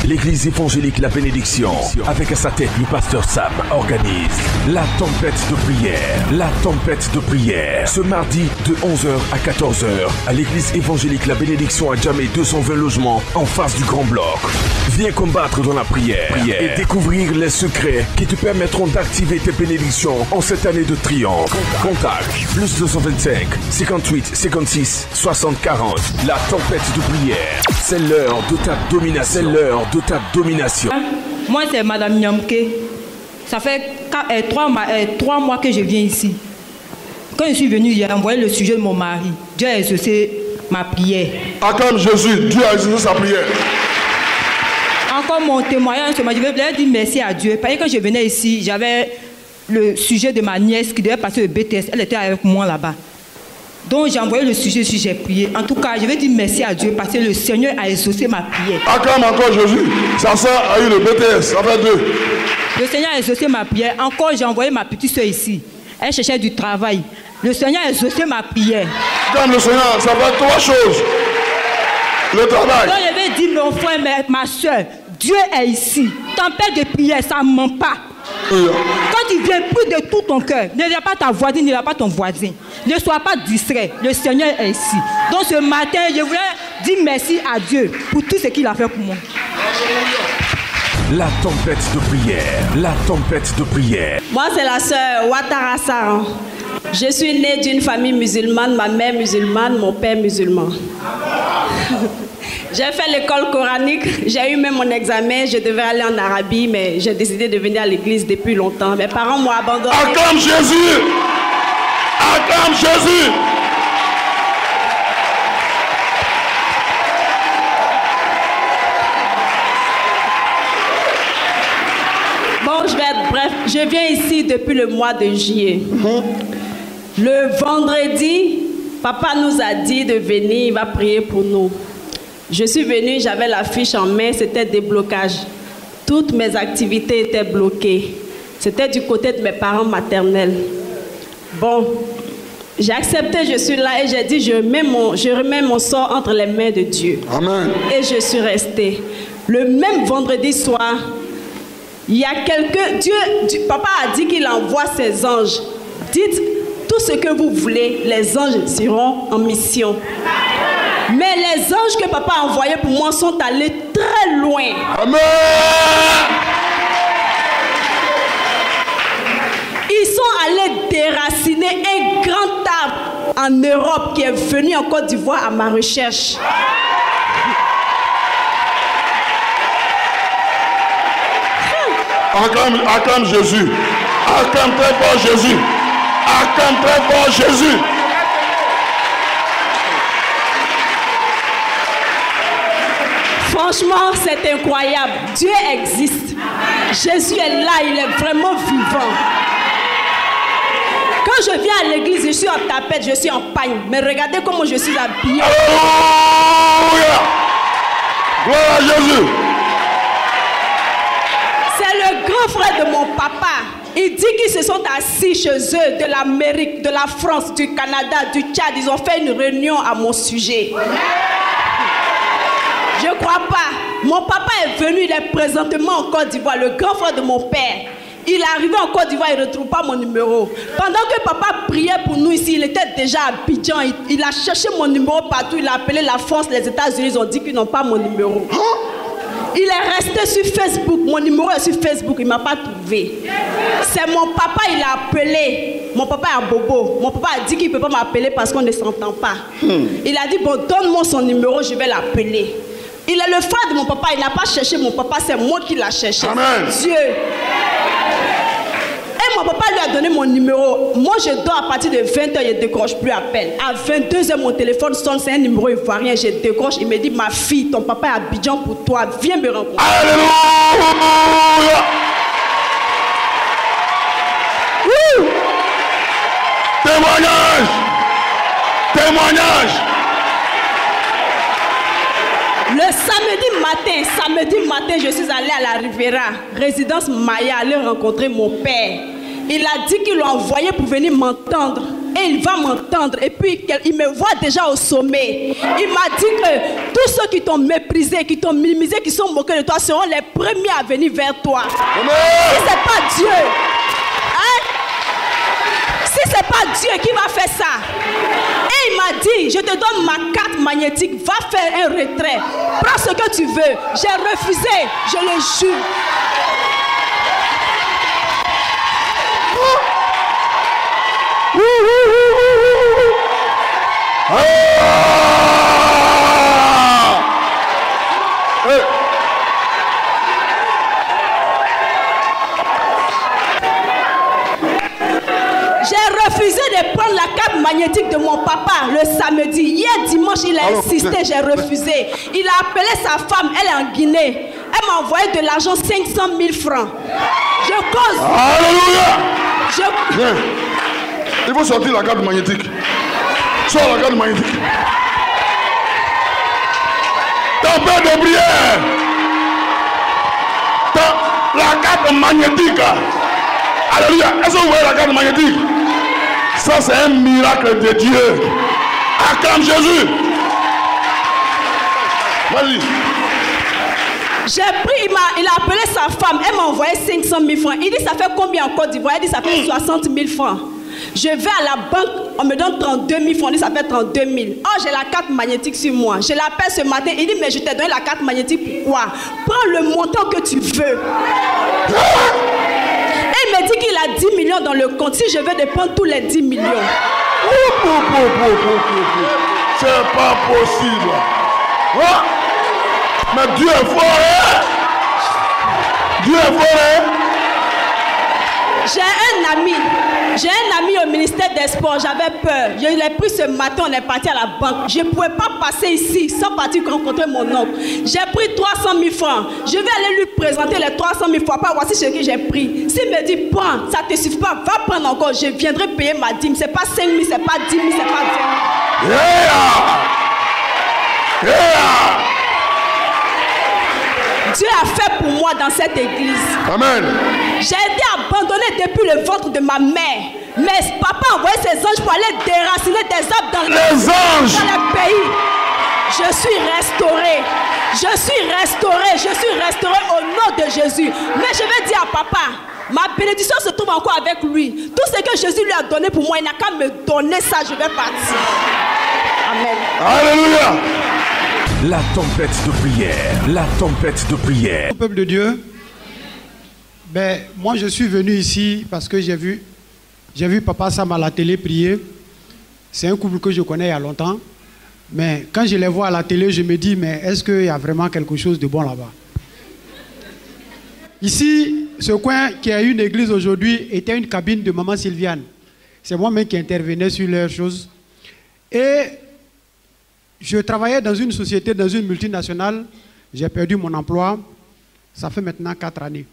l'église évangélique La Bénédiction, avec à sa tête le pasteur Sam, organise la tempête de prière. La tempête de prière. Ce mardi de 11h à 14h à l'église évangélique La Bénédiction à Djamé, 220 logements en face du Grand Bloc. Viens combattre dans la prière et découvrir les secrets qui te permettront d'activer tes bénédictions en cette année de triomphe. Contact plus 225 58 56 60 40. La tempête de prière. C'est l'heure de ta domination. C'est l'heure de ta domination. Moi, c'est Madame Nyamke. Ça fait 3 mois que je viens ici. Quand je suis venue, j'ai envoyé le sujet de mon mari. Dieu a exaucé ma prière. Acclame Jésus, Dieu a exaucé sa prière. Encore mon témoignage, je voulais dire merci à Dieu. Parce que quand je venais ici, j'avais le sujet de ma nièce qui devait passer le BTS. Elle était avec moi là-bas. Donc j'ai envoyé le sujet, j'ai prié. En tout cas, je vais dire merci à Dieu parce que le Seigneur a exaucé ma prière. Acclame encore Jésus. Sa soeur a eu le BTS, ça fait 2. Le Seigneur a exaucé ma prière. Encore, j'ai envoyé ma petite soeur ici. Elle cherchait du travail. Le Seigneur a exaucé ma prière. Comme le Seigneur, ça fait 3 choses. Le travail. Donc je vais dire mon frère, ma soeur, Dieu est ici. Tempête de prière, ça ne ment pas. Quand tu viens plus de tout ton cœur, ne viens pas ta voisine, ne viens pas ton voisin. Ne sois pas distrait. Le Seigneur est ici. Donc ce matin, je voulais dire merci à Dieu pour tout ce qu'il a fait pour moi. La tempête de prière. La tempête de prière. Moi, c'est la sœur Ouattara Sarr. Je suis née d'une famille musulmane, ma mère musulmane, mon père musulman. J'ai fait l'école coranique, j'ai eu même mon examen, je devais aller en Arabie, mais j'ai décidé de venir à l'église depuis longtemps. Mes parents m'ont abandonné. Acclame Jésus! Acclame Jésus! Bon, je vais être bref. Je viens ici depuis le mois de juillet. Le vendredi, papa nous a dit de venir, il va prier pour nous. Je suis venue, j'avais la fiche en main, c'était déblocage. Toutes mes activités étaient bloquées. C'était du côté de mes parents maternels. Bon, j'ai accepté, je suis là et j'ai dit, je remets mon sort entre les mains de Dieu. Amen. Et je suis restée. Le même vendredi soir, il y a quelqu'un, papa a dit qu'il envoie ses anges. Dites tout ce que vous voulez, les anges iront en mission. Mais les anges que papa a envoyés pour moi sont allés très loin. Amen. Ils sont allés déraciner un grand arbre en Europe qui est venu en Côte d'Ivoire à ma recherche. Acclame Jésus. Acclame très fort Jésus. Acclame très fort Jésus. Franchement, c'est incroyable. Dieu existe. Jésus est là, il est vraiment vivant. Quand je viens à l'église, je suis en tapette, je suis en pagne. Mais regardez comment je suis habillée. Alléluia! Gloire à Jésus. C'est le grand frère de mon papa. Il dit qu'ils se sont assis chez eux, de l'Amérique, de la France, du Canada, du Tchad. Ils ont fait une réunion à mon sujet. Je ne crois pas. Mon papa est venu, il est présentement en Côte d'Ivoire, le grand frère de mon père. Il est arrivé en Côte d'Ivoire, il ne retrouve pas mon numéro. Pendant que papa priait pour nous ici, il était déjà à Abidjan. Il a cherché mon numéro partout. Il a appelé la France, les États-Unis. Ils ont dit qu'ils n'ont pas mon numéro. Il est resté sur Facebook. Mon numéro est sur Facebook. Il ne m'a pas trouvé. C'est mon papa, il a appelé. Mon papa est à Bobo. Mon papa a dit qu'il ne peut pas m'appeler parce qu'on ne s'entend pas. Il a dit, bon, donne-moi son numéro, je vais l'appeler. Il est le frère de mon papa. Il n'a pas cherché mon papa, c'est moi qui l'ai cherché. Amen. Dieu. Et mon papa lui a donné mon numéro. Moi, je dors à partir de 20h, je ne décroche plus appel. À 22h, mon téléphone sonne, c'est un numéro ivoirien. Je décroche, il me dit, ma fille, ton papa est à Abidjan pour toi. Viens me rencontrer. Alléluia! Témoignage! Témoignage! Le samedi matin, je suis allée à la Riviera, résidence Maya, aller rencontrer mon père. Il a dit qu'il l'a envoyé pour venir m'entendre. et il va m'entendre. Et puis il me voit déjà au sommet. Il m'a dit que tous ceux qui t'ont méprisé, qui t'ont minimisé, qui sont moqués de toi seront les premiers à venir vers toi. Amen. Si c'est pas Dieu, hein? Si c'est pas Dieu qui va faire ça. Et il m'a dit, je te donne ma carte magnétique, va faire un retrait. Prends ce que tu veux. J'ai refusé, je le jure. J'ai refusé de prendre la carte magnétique de mon papa le samedi. Hier dimanche, il a insisté, j'ai refusé. Il a appelé sa femme, elle est en Guinée. Elle m'a envoyé de l'argent, 500 000 francs. Je cause. Alléluia. Viens. Il faut sortir la carte magnétique. Sors la carte magnétique. Tempête de prière. La carte magnétique. Alléluia. Est-ce que vous voyez la carte magnétique? Ça, c'est un miracle de Dieu. Acclame Jésus. Vas-y. J'ai pris, il a appelé sa femme, elle m'a envoyé 500 000 francs. Il dit, ça fait combien en Côte d'Ivoire? Elle dit, ça fait 60 000 francs. Je vais à la banque, on me donne 32 000 francs, on dit, ça fait 32 000. Oh, j'ai la carte magnétique sur moi. Je l'appelle ce matin, il dit, mais je t'ai donné la carte magnétique, pourquoi? Prends le montant que tu veux. Et il me dit qu'il a 10 millions dans le compte. Si je veux prendre tous les 10 millions. C'est pas possible. Oh. Mais Dieu est fort, hein? Dieu est fort, hein? J'ai un ami au ministère des Sports, j'avais peur. Je l'ai pris ce matin, on est parti à la banque. Je ne pouvais pas passer ici sans partir rencontrer mon oncle. J'ai pris 300 000 francs. Je vais aller lui présenter les 300 000 francs. Pas voici ce que j'ai pris. S'il me dit, prends, ça ne te suffit pas, va prendre encore. Je viendrai payer ma dîme. Ce n'est pas 5 000, ce n'est pas 10 000, ce n'est pas 20 000. Dieu a fait pour moi dans cette église. Amen. J'ai été abandonnée depuis le ventre de ma mère. Mais papa a envoyé ses anges pour aller déraciner des arbres dans le pays. Je suis restaurée. Je suis restaurée au nom de Jésus. Mais je vais dire à papa, ma bénédiction se trouve encore avec lui. Tout ce que Jésus lui a donné pour moi, il n'a qu'à me donner ça, je vais partir. Amen. Alléluia. La tempête de prière, la tempête de prière. Peuple de Dieu, ben, moi je suis venu ici parce que j'ai vu Papa Sam à la télé prier. C'est un couple que je connais il y a longtemps. Mais quand je les vois à la télé, je me dis, mais est-ce qu'il y a vraiment quelque chose de bon là-bas? Ici, ce coin qui a une église aujourd'hui était une cabine de maman Sylviane. C'est moi-même qui intervenais sur leurs choses. Et je travaillais dans une société, dans une multinationale. J'ai perdu mon emploi. Ça fait maintenant 4 années.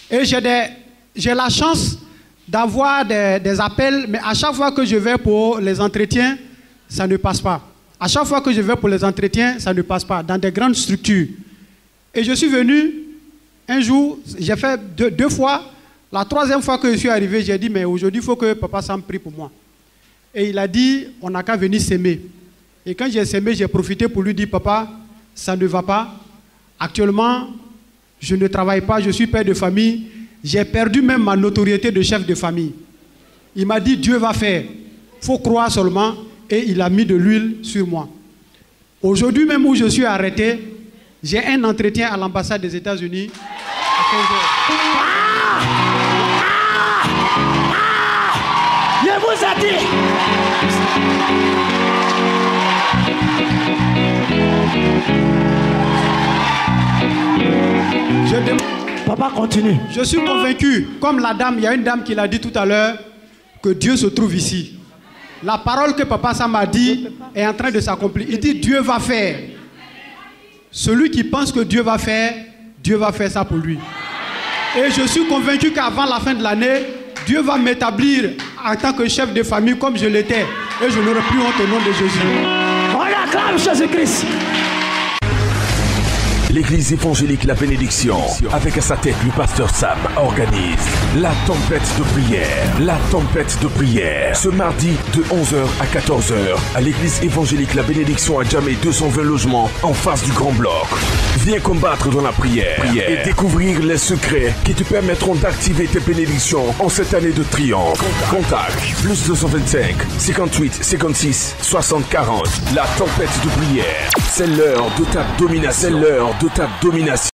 Et j'ai la chance d'avoir des appels, mais à chaque fois que je vais pour les entretiens, ça ne passe pas. À chaque fois que je vais pour les entretiens, ça ne passe pas, dans des grandes structures. Et je suis venu, un jour, j'ai fait deux fois. La troisième fois que je suis arrivé, j'ai dit, mais aujourd'hui, il faut que Papa Sam prie pour moi. Et il a dit, on n'a qu'à venir s'aimer. Et quand j'ai s'aimé, j'ai profité pour lui dire, papa, ça ne va pas. Actuellement, je ne travaille pas, je suis père de famille. J'ai perdu même ma notoriété de chef de famille. Il m'a dit, Dieu va faire. Il faut croire seulement. Et il a mis de l'huile sur moi. Aujourd'hui même où je suis arrêté, j'ai un entretien à l'ambassade des États-Unis à 15h. Je vous ai dit. Papa, continue. Je suis convaincu, comme la dame, il y a une dame qui l'a dit tout à l'heure, que Dieu se trouve ici. La parole que Papa Sam a dit est en train de s'accomplir. Il dit Dieu va faire. Celui qui pense que Dieu va faire ça pour lui. Et je suis convaincu qu'avant la fin de l'année, Dieu va m'établir en tant que chef de famille comme je l'étais. Et je n'aurai plus honte au nom de Jésus. On acclame Jésus-Christ. l'église évangélique La Bénédiction, avec à sa tête le pasteur Sam, organise la tempête de prière. La tempête de prière. Ce mardi de 11h à 14h à l'église évangélique La Bénédiction à Djamé 220 logements en face du Grand Bloc. Viens combattre dans la prière et découvrir les secrets qui te permettront d'activer tes bénédictions en cette année de triomphe. Contact plus 225 58 56 60 40. La tempête de prière. C'est l'heure de ta domination. C'est l'heure de ta domination.